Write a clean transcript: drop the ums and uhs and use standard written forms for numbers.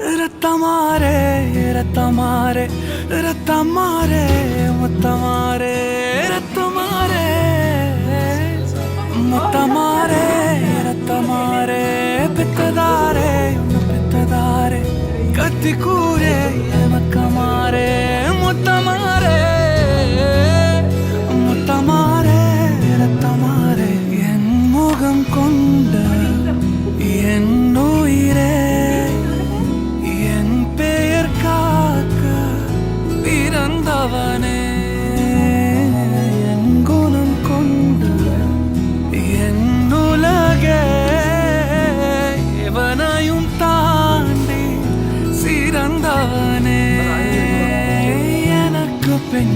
ரத்தமாரே ரத்தமாரே ரத்தமாரே முத்தமாரே ரத்தமாரே முத்தமாரே ரத்தமாரே பெத்ததாரே பெத்ததாரே கத்தி கூரே மக்கமாரே முத்தமாரே முத்தமாரே ரத்தமாரே என் முகம் கொண்ட என் உயிரே பிறந்தவனே என் குணம் கொண்டு என் உலகே எவனையும் தாண்டி சிறந்தவனே எனக்கு பெண்